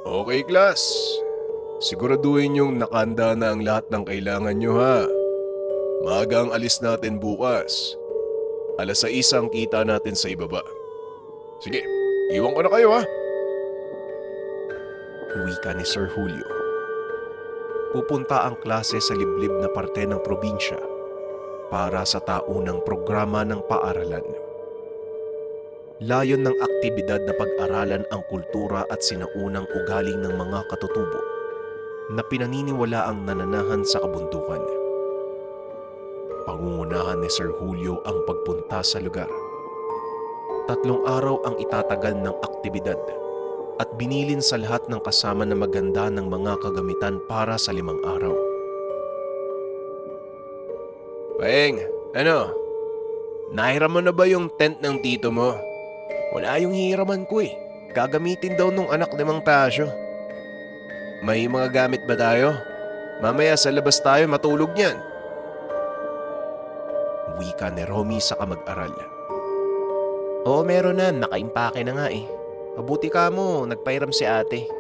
Okay, class. Siguraduhin yung nakahanda na ang lahat ng kailangan nyo ha. Maaga ang alis natin bukas. 6:00 ang kita natin sa ibaba. Sige, iwan ko na kayo ha. Wika ni Sir Julio. Pupunta ang klase sa liblib na parte ng probinsya para sa taunang programa ng paaralan. Layon ng aktibidad na pag-aralan ang kultura at sinaunang ugaling ng mga katutubo na pinaniniwala ang nananahan sa kabundukan. Pangungunahan ni Sir Julio ang pagpunta sa lugar. 3 araw ang itatagal ng aktibidad at binilin sa lahat ng kasama na maganda ng mga kagamitan para sa 5 araw. Paeng, ano? Nahiram mo na ba yung tent ng tito mo? Wala yung hiraman ko eh. Gagamitin daw nung anak ni Mang Tasyo. May mga gamit ba tayo? Mamaya sa labas tayo matulog niyan. Wika ni Romy sa kamag-aral. Oo, meron na. Nakaimpake na nga eh. Mabuti ka mo, nagpairam si ate.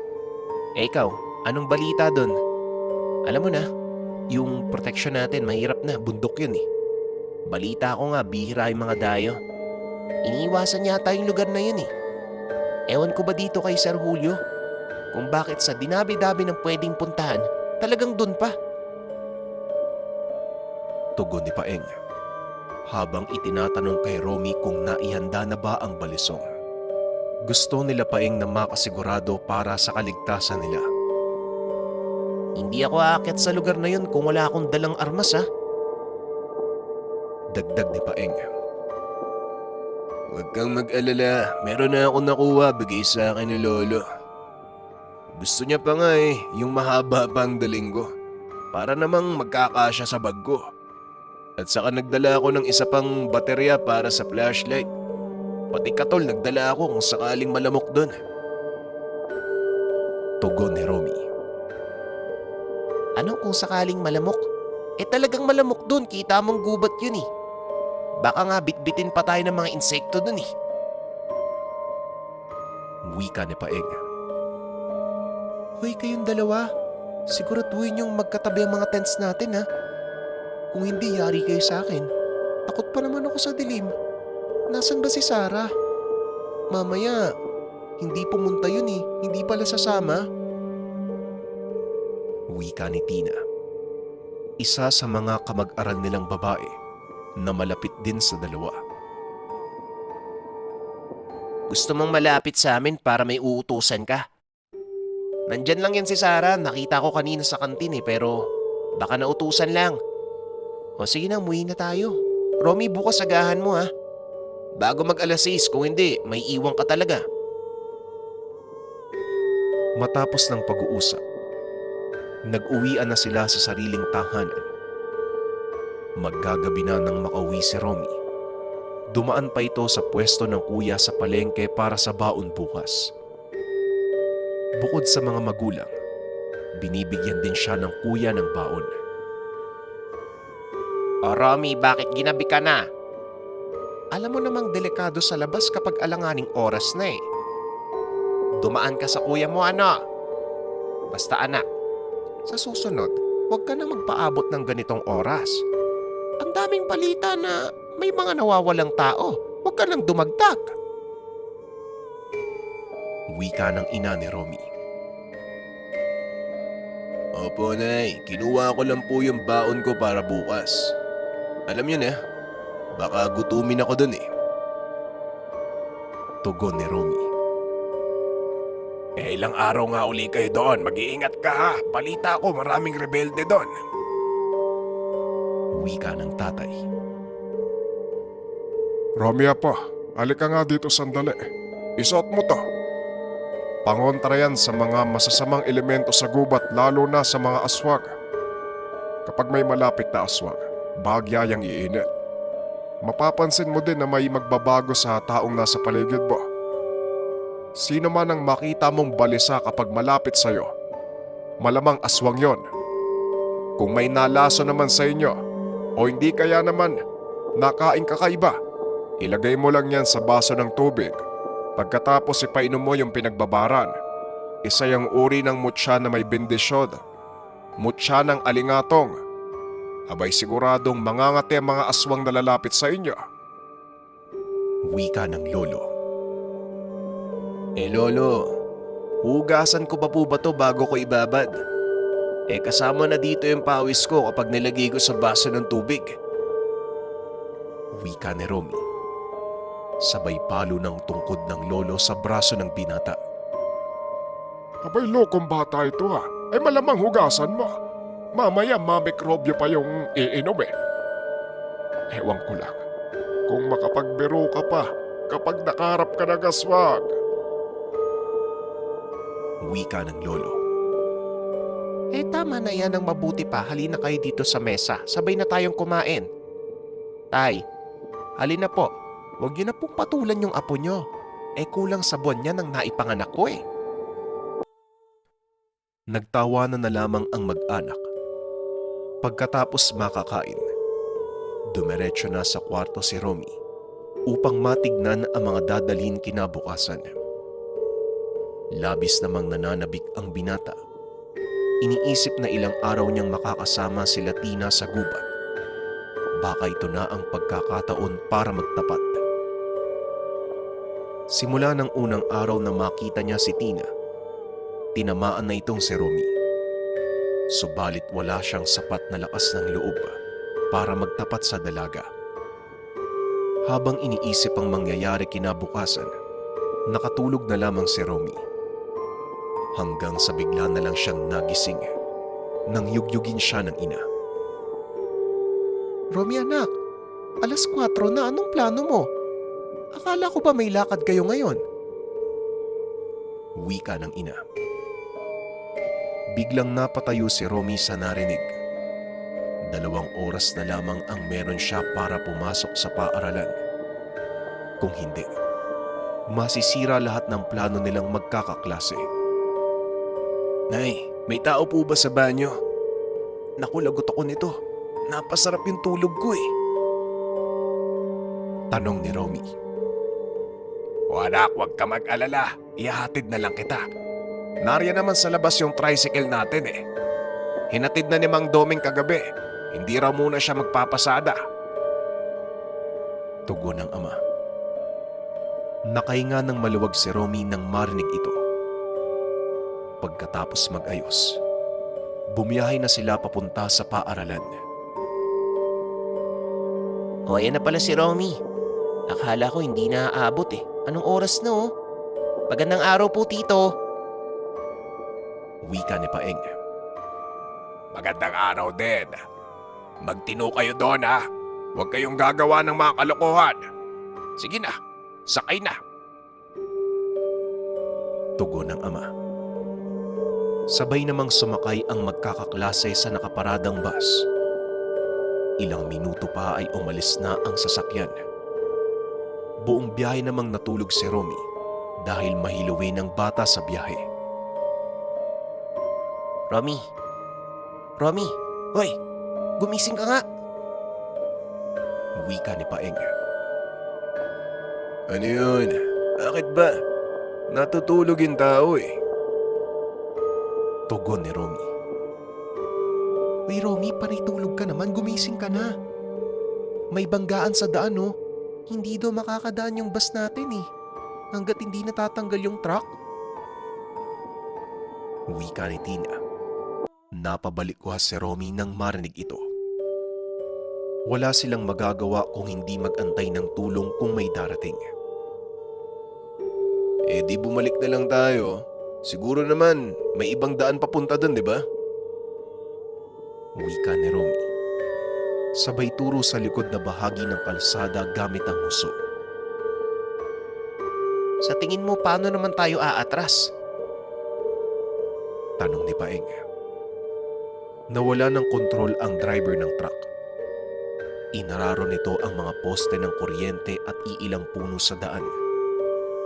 Ikaw, anong balita doon? Alam mo na, yung protection natin mahirap na, bundok yun eh. Balita ko nga, bihira yung mga dayo. Iniiwasan yata yung lugar na yun eh. Ewan ko ba dito kay Sir Julio? Kung bakit sa dinabi-dabi ng pwedeng puntahan, talagang dun pa. Tugon ni Paeng habang itinatanong kay Romy kung naihanda na ba ang balisong. Gusto nila Paeng na makasigurado para sa kaligtasan nila. Hindi ako aakyat sa lugar na yun kung wala akong dalang armas ha. Dagdag ni Paeng. Huwag kang mag-alala, meron na ako nakuha bigay sa akin ni Lolo. Gusto niya pa nga eh, yung mahaba pang daling ko. Para namang magkakasya sa bag ko. At saka nagdala ako ng isa pang baterya para sa flashlight. Pati katol nagdala ako kung sakaling malamok doon. Tugon ni Romy. Ano kung sakaling malamok? Talagang malamok dun, kita mong gubat yun eh. Baka nga bitbitin pa tayo ng mga insekto dun eh. Wika ni Paeng. Hoy kayong dalawa, siguraduhin yung magkatabi ang mga tents natin ha. Kung hindi, yari kayo sa akin. Takot pa naman ako sa dilim. Nasaan ba si Sarah? Mamaya, hindi pumunta yun eh. Hindi pala sasama. Wika ni Tina. Isa sa mga kamag-aral nilang babae na malapit din sa dalawa. Gusto mong malapit sa amin para may uutusan ka? Nandyan lang yan si Sarah. Nakita ko kanina sa kantin eh, pero baka nautusan lang. O sige na, umuwi na tayo. Romy, bukas agahan mo ha. Bago mag-6, kung hindi, may iwan ka talaga. Matapos ng pag-uusap, nag-uwian na sila sa sariling tahanan. Maggagabi na nang makauwi si Romy. Dumaan pa ito sa pwesto ng kuya sa palengke para sa baon bukas. Bukod sa mga magulang, binibigyan din siya ng kuya ng baon. O Romy, bakit ginabi ka na? Alam mo namang delikado sa labas kapag alanganing oras na eh. Dumaan ka sa kuya mo ano? Basta anak, sa susunod, huwag ka na magpaabot ng ganitong oras. Ang daming balita na may mga nawawalang tao. Huwag ka nang dumagdag. Wika ng ina ni Romy. Opo, Nay. Kinuha ko lang po yung baon ko para bukas. Alam niyo na, baka gutumin ako dun eh. Tugon ni Romy. Ilang araw nga uli kayo doon. Mag-iingat ka ha. Balita ko maraming rebelde doon. Wika ng tatay. Romy po, alika nga dito sandali. Isuot mo to. Pangontra yan sa mga masasamang elemento sa gubat lalo na sa mga aswag. Kapag may malapit na aswag, bahagya yang iinit. Mapapansin mo din na may magbabago sa taong nasa paligid mo. Sino man ang makita mong balisa kapag malapit sa'yo, malamang aswang yon. Kung may nalaso naman sa inyo, o hindi kaya naman nakain kakaiba, ilagay mo lang yan sa baso ng tubig. Pagkatapos ipainom mo yung pinagbabaran. Isa yung uri ng mutya na may bendisyon. Mutya ng alingatong. Abay siguradong mangangati ang mga aswang na lalapit sa inyo. Wika ng lolo. Lolo, hugasan ko pa po ba to bago ko ibabad? Kasama na dito yung pawis ko kapag nilagay ko sa baso ng tubig. Wika ni Romy. Sabay palo ng tungkod ng lolo sa braso ng binata. Abay lokong bata ito ha. Malamang hugasan mo. Mamaya mamikrobyo pa yung iinom eh. Ewan ko lang. Kung makapagbiro ka pa kapag nakaharap ka ng aswang. Wika ng lolo. Tama na yan ang mabuti pa. Halina kayo dito sa mesa. Sabay na tayong kumain. Tay, halina po. Huwag niyo na pong patulan yung apo niyo. Kulang sa buwan niya nang naipanganak ko eh. Nagtawanan na lamang ang mag-anak. Pagkatapos makakain, dumiretso na sa kwarto si Romy upang matignan ang mga dadalhin kinabukasan. Labis namang nananabik ang binata. Iniisip na ilang araw niyang makakasama sila Tina sa gubat. Baka ito na ang pagkakataon para magtapat. Simula ng unang araw na makita niya si Tina, tinamaan na itong si Romy. Subalit wala siyang sapat na lakas ng loob para magtapat sa dalaga. Habang iniisip ang mangyayari kinabukasan, nakatulog na lamang si Romy. Hanggang sa bigla na lang siyang nagising nang yugyugin siya ng ina. Romy anak, 4:00 na. Anong plano mo? Akala ko ba may lakad kayo ngayon? Wika ng ina. Biglang napatayo si Romy sa narinig. 2 oras na lamang ang meron siya para pumasok sa paaralan. Kung hindi, masisira lahat ng plano nilang magkakaklase. Nay, may tao po ba sa banyo? Naku, lagot ako nito. Napasarap yung tulog ko eh. Tanong ni Romy. O anak, huwag ka mag-alala. Ihahatid na lang kita. Nariyan naman sa labas yung tricycle natin eh. Hinatid na ni Mang Doming kagabi. Hindi raw muna siya magpapasada. Tugon ng ama. Nakahinga ng maluwag si Romy nang marinig ito. Pagkatapos mag-ayos, bumiyahe na sila papunta sa paaralan. Ayan na pala si Romy. Akala ko hindi na aabot eh. Anong oras na oh? Magandang araw po tito. Wika ni Paeng. Magandang araw din. Magtino kayo doon ha. Huwag kayong gagawa ng mga kalokohan. Sige na, sakay na. Tugon ng ama. Sabay namang sumakay ang magkakaklase sa nakaparadang bus. Ilang minuto pa ay umalis na ang sasakyan. Buong biyahe namang natulog si Romy dahil mahiluwin ang bata sa biyahe. Romy! Romy! Hoy! Gumising ka nga! Wika ni Paeng. Ano yun? Bakit ba? Natutulog yung tao eh. Tugon ni Romy. Uy Romy, panay-tulog ka naman. Gumising ka na. May banggaan sa daan oh. Hindi daw makakadaan yung bus natin eh. Hanggat hindi natatanggal yung truck. Wika ni Tina. Napabalik ko si Romy nang marinig ito. Wala silang magagawa kung hindi mag-antay ng tulong kung may darating. Di bumalik na lang tayo. Siguro naman may ibang daan papunta doon, di ba? Wika ni Romy. Sabay turo sa likod na bahagi ng kalsada gamit ang huso. Sa tingin mo, paano naman tayo aatras? Tanong ni Paeng. Nawala ng kontrol ang driver ng truck. Inararo nito ang mga poste ng kuryente at iilang puno sa daan,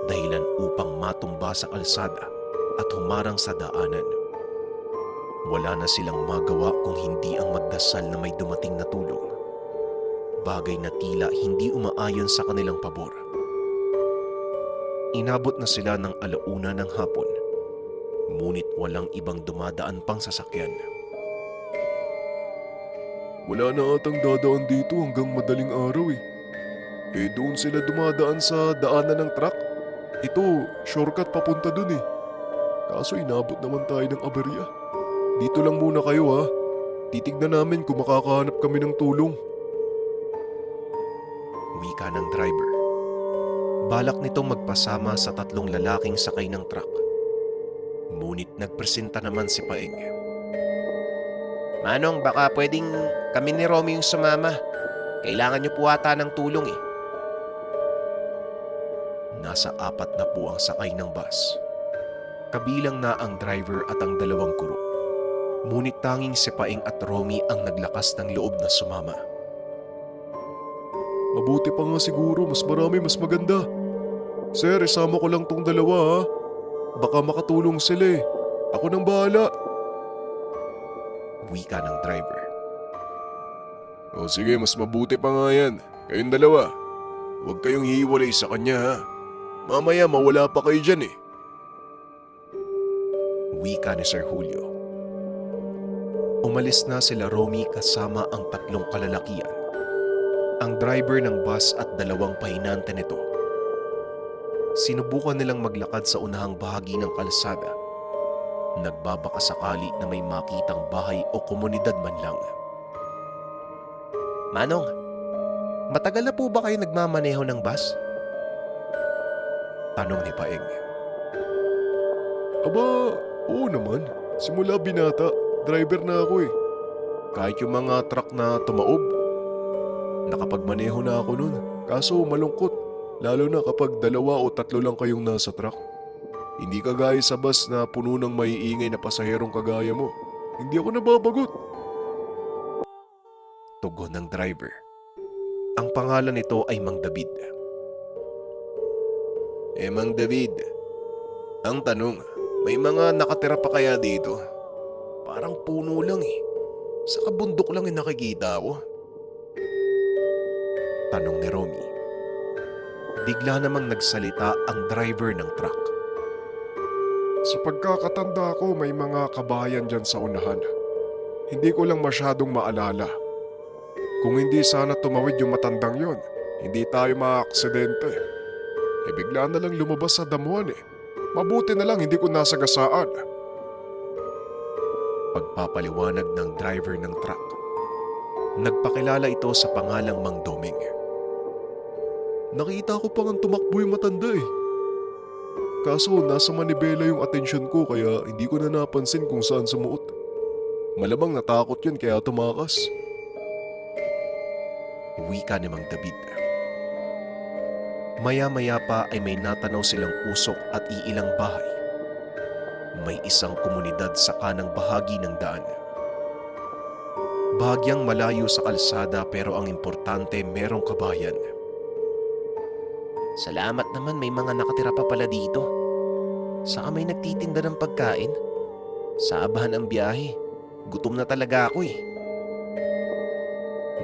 dahilan upang matumba sa kalsada at humarang sa daanan. Wala na silang magawa kung hindi ang magdasal na may dumating na tulong, bagay na tila hindi umaayon sa kanilang pabor. Inabot na sila ng 1:00 ng hapon Ngunit walang ibang dumadaan pang sasakyan. Wala na atang dadaan dito hanggang madaling araw eh. Doon sila dumadaan sa daanan ng truck. Ito, shortcut papunta dun eh. Kaso inabot naman tayo ng aberya. Dito lang muna kayo ha. Titignan namin kung makakahanap kami ng tulong. Wika ng driver. Balak nitong magpasama sa 3 lalaking sakay ng truck. Ngunit nagpresenta naman si Paeng. Manong, baka pwedeng kami ni Romy yung sumama. Kailangan niyo po ata ng tulong eh. Nasa 4 na po ang sakay ng bus. Kabilang na ang driver at ang 2 guro. Ngunit tanging si Paeng at Romy ang naglakas ng loob na sumama. Mabuti pa nga siguro, mas marami, mas maganda. Sir, isama ko lang tong 2 ha. Baka makatulong sila eh. Ako nang bahala. Wika ng driver. O sige, mas mabuti pa nga yan. Kayong 2. Huwag kayong hiwalay sa kanya ha. Mamaya mawala pa kayo dyan eh. Wika ni Sir Julio. Umalis na sila Romy kasama ang 3 kalalakian. Ang driver ng bus at 2 pahinante nito. Sinubukan nilang maglakad sa unahang bahagi ng kalsada. Nagbabaka sakali na may makitang bahay o komunidad man lang. Manong, matagal na po ba kayo nagmamaneho ng bus? Tanong ni Paeng. Aba, oo naman. Simula binata, driver na ako eh. Kahit yung mga truck na tumaob, nakapagmaneho na ako nun. Kaso malungkot, lalo na kapag 2 o 3 lang kayong nasa truck. Hindi kagaya sa bus na puno ng maiingay na pasaherong kagaya mo. Hindi ako nababagot. Tugon ng driver. Ang pangalan nito ay Mang David. Mang David, ang tanong, may mga nakatira pa kaya dito? Parang puno lang eh. Sa kabundok lang yung nakikita ko. Tanong ni Romy. Bigla namang nagsalita ang driver ng truck. Sa pagkakatanda ko, may mga kabayan dyan sa unahan. Hindi ko lang masyadong maalala. Kung hindi sana tumawid yung matandang yon, hindi tayo maaksidente. Bigla na lang lumabas sa damuhan eh. Mabuti na lang hindi ko nasagasaan. Pagpapaliwanag ng driver ng truck. Nagpakilala ito sa pangalang Mang Doming. Nakita ko pang tumakbo yung matanda eh. Kaso nasa manibela yung atensyon ko kaya hindi ko na napansin kung saan sumuot. Malamang natakot yun kaya tumakas. Wika ni Mang David. Maya-maya pa ay may natanaw silang usok at iilang bahay. May isang komunidad sa kanang bahagi ng daan. Bahagyang malayo sa kalsada pero ang importante merong kabayan. Salamat naman may mga nakatira pa pala dito. Saka may nagtitinda ng pagkain. Saabahan ang biyahe. Gutom na talaga ako eh.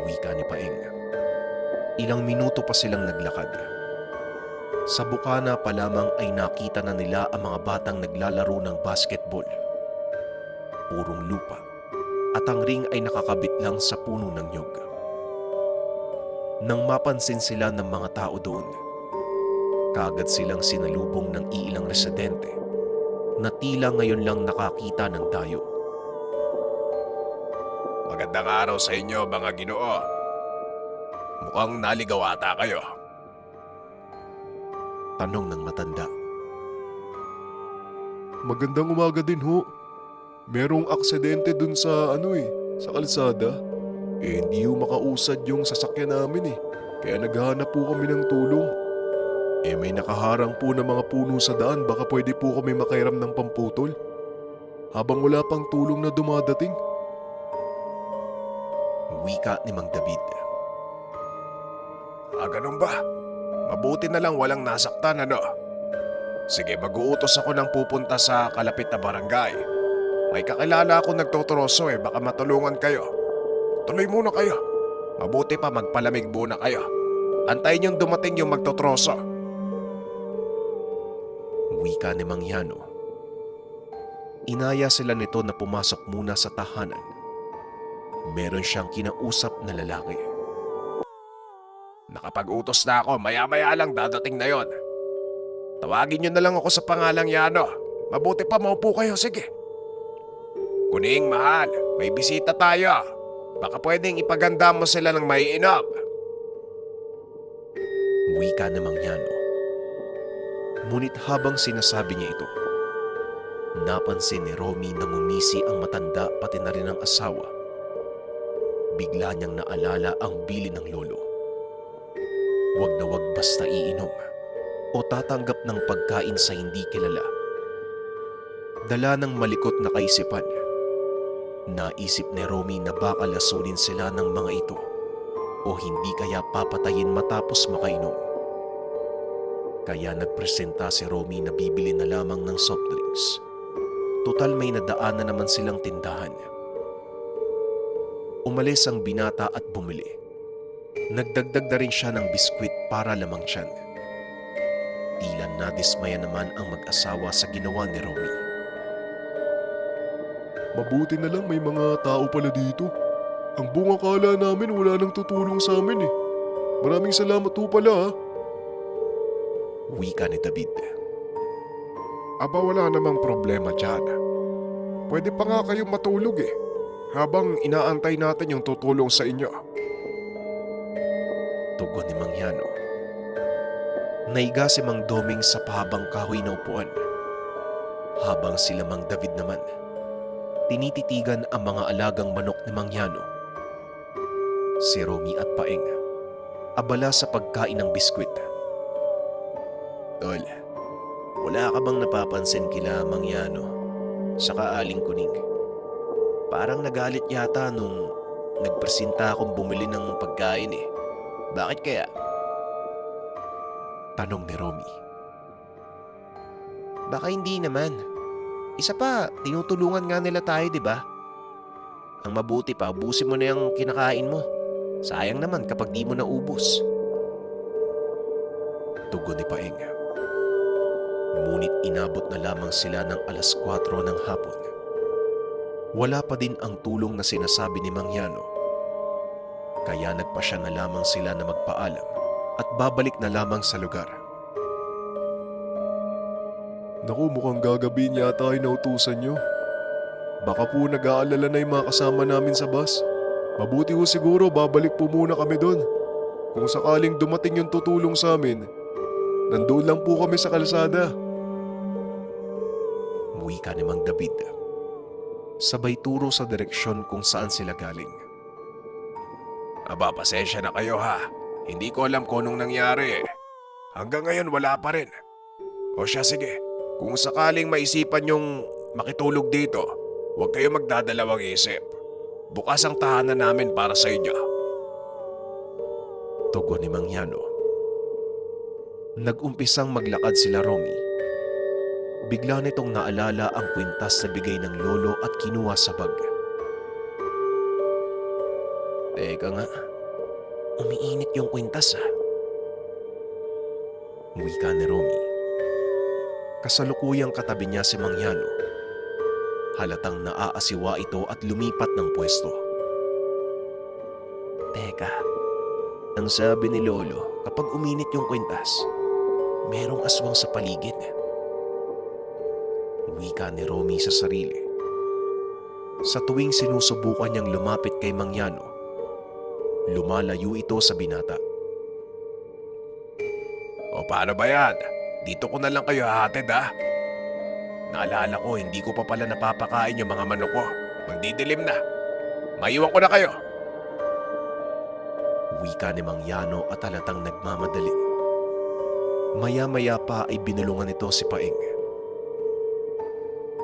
Wika ni Paeng. Ilang minuto pa silang naglakad. Sa bukana pa lamang ay nakita na nila ang mga batang naglalaro ng basketball. Purong lupa at ang ring ay nakakabit lang sa puno ng nyog. Nang mapansin sila ng mga tao doon, kaagad silang sinalubong ng iilang residente na tila ngayon lang nakakita ng dayo. Magandang araw sa inyo mga Ginoo. Mukhang naligaw ata kayo. Tanong ng matanda. Magandang umaga din ho. Merong aksidente dun sa sa kalsada. Hindi ho makausad yung sasakyan namin eh. Kaya naghahanap po kami ng tulong. May nakaharang po na mga puno sa daan, baka pwede po kami makairam ng pamputol. Habang wala pang tulong na dumadating. Wika ni Mang David. Ganun ba? Mabuti na lang walang nasaktan ano? Sige, mag-uutos ako ng pupunta sa kalapit na barangay. May kakilala ako nagtuturoso baka matulungan kayo. Tuloy muna kayo. Mabuti pa magpalamig muna kayo. Antayin yung dumating yung magtutroso. Wika ni Mang Yano. Inaya sila nito na pumasok muna sa tahanan. Meron siyang kinausap na lalaki. Nakapag-utos na ako, maya-maya lang dadating na yon. Tawagin niyo na lang ako sa pangalang Yano. Mabuti pa maupo kayo, sige. Kuning, mahal, may bisita tayo. Baka pwedeng ipaganda mo sila ng maiinom. Wika ni Mang Yano. Ngunit habang sinasabi niya ito, napansin ni Romy na ngumisi ang matanda pati na rin ang asawa. Bigla niyang naalala ang bilin ng lolo. Huwag na huwag basta iinom o tatanggap ng pagkain sa hindi kilala. Dala ng malikot na kaisipan, naisip ni Romy na baka lasunin sila ng mga ito o hindi kaya papatayin matapos makainom. Kaya nagpresenta si Romy na bibili na lamang ng soft drinks. Total may nadaan na naman silang tindahan. Umalis ang binata at bumili. Nagdagdag na rin siya ng biskwit para lamang tiyan. Tila nadismaya naman ang mag-asawa sa ginawa ni Romy. Mabuti na lang may mga tao pala dito. Ang buong akala namin wala nang tutulong sa amin eh. Maraming salamat po pala ha. Wika ni David. Aba wala namang problema dyan. Pwede pa nga kayong matulog eh. Habang inaantay natin yung tutulong sa inyo. Tugon ni Mang Yano. Naiga si Mang Doming sa pahabang kahoy na upuan. Habang sila Mang David naman, tinititigan ang mga alagang manok ni Mang Yano. Si Romy at Paeng, abala sa pagkain ng biskwit. Tol, wala ka bang napapansin kila Mang Yano? Saka Aling Kuning. Parang nagalit yata nung nagpresenta akong bumili ng pagkain eh. Bakit kaya? Tanong ni Romy. Baka hindi naman. Isa pa, tinutulungan nga nila tayo, di ba? Ang mabuti pa, ubusin mo na yung kinakain mo. Sayang naman kapag di mo naubos. Tugon ni Paeng. Ngunit inabot na lamang sila ng 4:00 ng hapon. Wala pa din ang tulong na sinasabi ni Mang Yano. Kaya nagpasya na lamang sila na magpaalam at babalik na lamang sa lugar. Naku, mukhang gagabihin yata ay nautusan nyo. Baka po nag-aalala na yung mga kasama namin sa bus. Mabuti ho siguro babalik po muna kami doon. Kung sakaling dumating yung tutulong sa amin, nandoon lang po kami sa kalsada. Wika ni Mang David. Sabay turo sa direksyon kung saan sila galing. Aba, pasensya na kayo ha. Hindi ko alam kung anong nangyari eh. Hanggang ngayon wala pa rin. O siya sige, kung sakaling maisipan yung makitulog dito, huwag kayo magdadalawang isip. Bukas ang tahanan namin para sa inyo. Tugon ni Mang Yano. Nag-umpisang maglakad sila Romy. Bigla nitong naalala ang kwintas na bigay ng lolo at kinuha sa bag. Teka nga, umiinit yung kwintas ah. Wika ni Romy. Kasalukuyang katabi niya si Mang Yano. Halatang naaasiwa ito at lumipat ng pwesto. Teka, ang sabi ni Lolo, kapag uminit yung kwintas, merong aswang sa paligid. Wika ni Romy sa sarili. Sa tuwing sinusubukan niyang lumapit kay Mang Yano, lumalayo ito sa binata. O paano ba yan? Dito ko na lang kayo hahatid ha. Naalala ko, hindi ko pa pala napapakain yung mga manok ko. Magdidilim na. Maiwan ko na kayo. Wika ni Mang Yano at halatang nagmamadali. Maya-maya pa ay binulungan nito si Paeng.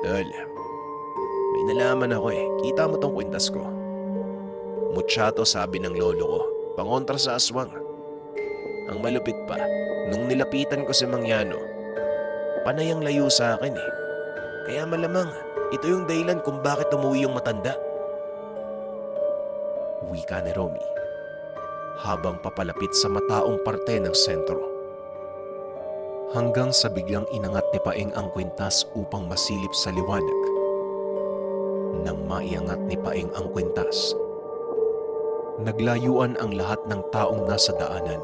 Tol, may nalaman ako eh. Kita mo tong kwintas ko. Mutyato sabi ng lolo ko, pangontra sa aswang. Ang malupit pa, nung nilapitan ko si Mang Yano, panay ang layo sa akin eh. Kaya malamang, ito yung dahilan kung bakit umuwi yung matanda. Wika ni Romy, habang papalapit sa mataong parte ng sentro. Hanggang sa biglang inangat ni Paeng ang kwintas upang masilip sa liwanag Nang maiangat ni Paeng ang kwintas, naglayuan ang lahat ng taong nasa daanan.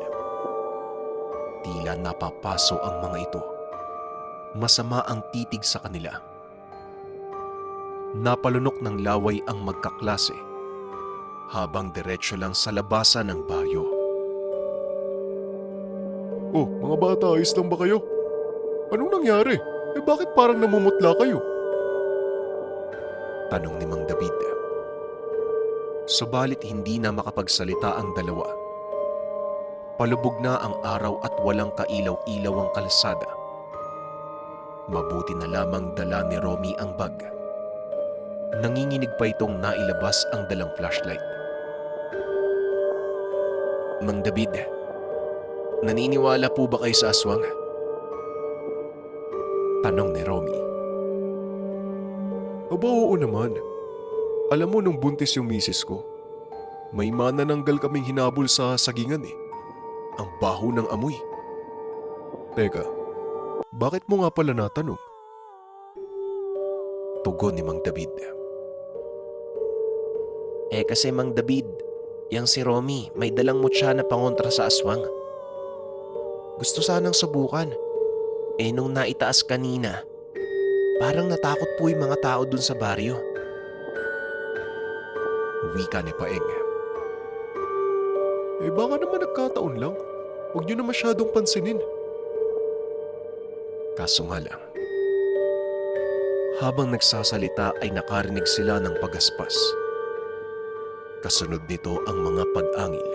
Tila napapaso ang mga ito. Masama ang titig sa kanila. Napalunok ng laway ang magkaklase habang diretsyo lang sa labasan ng bayo. Oh, mga bata, ayos lang ba kayo? Anong nangyari? Bakit parang namumutla kayo? Tanong ni Mang David. Subalit hindi na makapagsalita ang dalawa. Palubog na ang araw at walang kailaw-ilaw ang kalsada. Mabuti na lamang dala ni Romy ang bag. Nanginginig pa itong nailabas ang dalang flashlight. Mang David, naniniwala po ba kayo sa aswang? Tanong ni Romy. Aba, oo naman. Alam mo nung buntis yung misis ko, may manananggal kaming hinabol sa sagingan eh. Ang baho ng amoy. Teka, bakit mo nga pala natanong? Tugon ni Mang David. Kasi Mang David, yang si Romy may dalang mutya na pangontra sa aswang. Gusto sanang subukan. Nung naitaas kanina, parang natakot po yung mga tao dun sa baryo. Wika ni Paeng. Baka naman nagkataon lang. Huwag niyo na masyadong pansinin. Kaso nga lang, habang nagsasalita ay nakarinig sila ng pagaspas. Kasunod nito ang mga pag-angil.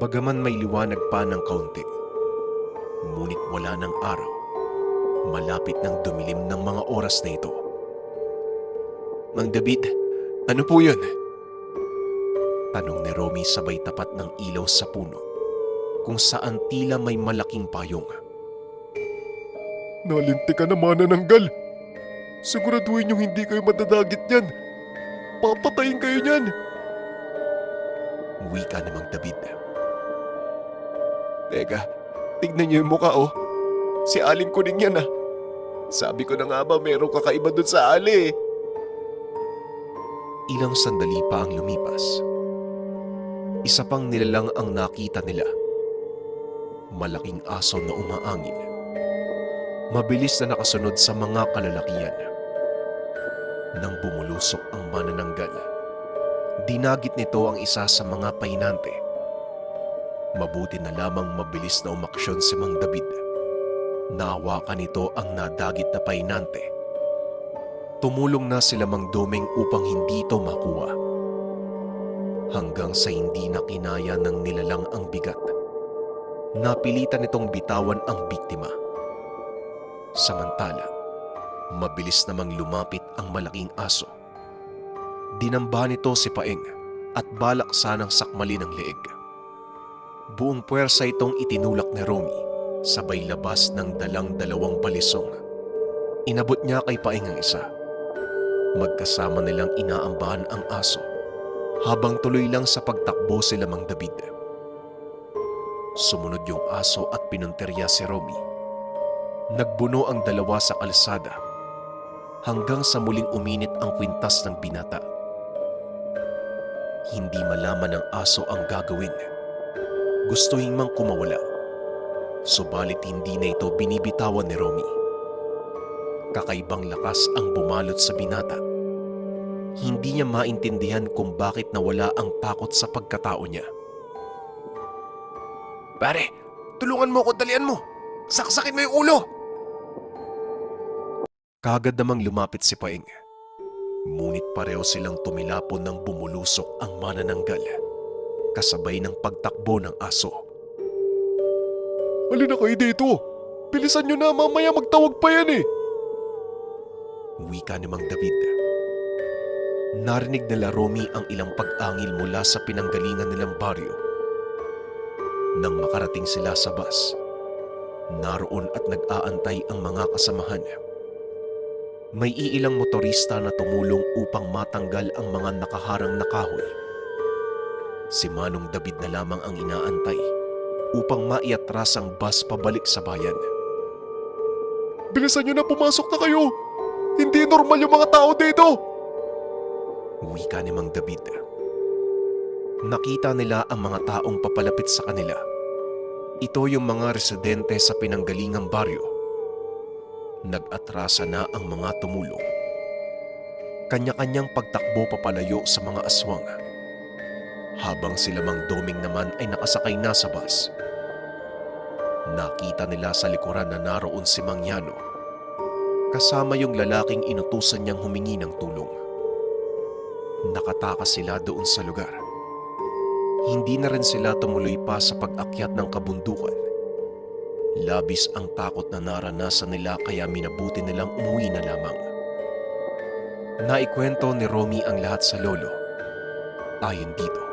Bagaman may liwanag pa ng kaunti, ngunit wala ng araw. Malapit ng dumilim ng mga oras na ito. Mang David, ano po yun? Tanong ni Romy sabay tapat ng ilaw sa puno, kung saan tila may malaking payong. Nalinti ka na manananggal. Siguraduhin yung hindi kayo madadagit niyan. Papatayin kayo niyan. Wika ni Mang David. Teka, tignan niyo yung mukha oh. Si Aling Kuning yan ah. Sabi ko na nga ba meron kakaiba dun sa Ali eh. Ilang sandali pa ang lumipas. Isa pang nilalang ang nakita nila. Malaking aso na umaangil. Mabilis na nakasunod sa mga kalalakian. Nang bumulusok ang manananggal, dinagit nito ang isa sa mga pahinante. Mabuti na lamang mabilis na umaksyon si Mang David. Nahawakan nito ang nadagit na pahinante. Tumulong na sila Mang Domeng upang hindi ito makuha. Hanggang sa hindi na kinaya ng nilalang ang bigat, napilitan nitong bitawan ang biktima. Samantala, mabilis namang lumapit ang malaking aso. Dinamba nito si Paeng at balak sanang sakmalin ang leeg. Buong puwersa itong itinulak ni Romy, sabay labas ng dalang dalawang balisong. Inabot niya kay Paeng ang isa. Magkasama nilang inaambahan ang aso, habang tuloy lang sa pagtakbo sila Mang David. Sumunod yung aso at pinunterya si Romy. Nagbuno ang dalawa sa kalsada hanggang sa muling uminit ang kwintas ng binata. Hindi malaman ng aso ang gagawin. Gustuhin mang kumawala, subalit hindi na ito binibitawan ni Romy. Kakaibang lakas ang bumalot sa binata. Hindi niya maintindihan kung bakit nawala ang takot sa pagkatao niya. Pare, tulungan mo ko, dalian mo. Saksakin mo yung ulo. Kagad namang lumapit si Paeng. Ngunit pareho silang tumilapon nang bumulusok ang manananggal, kasabay ng pagtakbo ng aso. Halina kayo dito. Bilisan nyo na, mamaya magtawag pa yan eh. Wika ni Mang David. Narinig nila Romy ang ilang pag-angil mula sa pinanggalingan nilang baryo. Nang makarating sila sa bus, naroon at nag-aantay ang mga kasamahan. May iilang motorista na tumulong upang matanggal ang mga nakaharang na kahoy. Si Manong David na lamang ang inaantay upang maiatras ang bus pabalik sa bayan. Bilisan nyo na, pumasok na kayo. Hindi normal yung mga tao dito. Wika ni Mang David. Nakita nila ang mga taong papalapit sa kanila. Ito yung mga residente sa pinanggalingang baryo. Nag-atrasa na ang mga tumulong. Kanya-kanyang pagtakbo papalayo sa mga aswang. Habang sila Mang Doming naman ay nakasakay na sa bus. Nakita nila sa likuran na naroon si Mang Yano, kasama yung lalaking inutusan niyang humingi ng tulong. Nakatakas sila doon sa lugar. Hindi na rin sila tumuloy pa sa pag-akyat ng kabundukan. Labis ang takot na naranasan nila kaya minabuti nilang umuwi na lamang. Naikwento ni Romy ang lahat sa lolo. Ayon dito,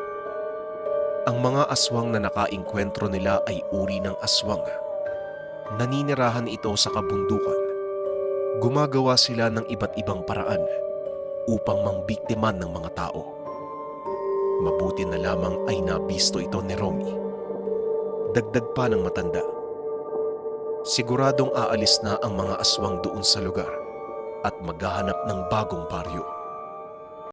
ang mga aswang na nakainkwentro nila ay uri ng aswang. Naninirahan ito sa kabundukan. Gumagawa sila ng iba't ibang paraan upang mangbiktiman ng mga tao. Mabuti na lamang ay nabisto ito ni Romy. Dagdag pa ng matanda. Siguradong aalis na ang mga aswang doon sa lugar at maghahanap ng bagong baryo.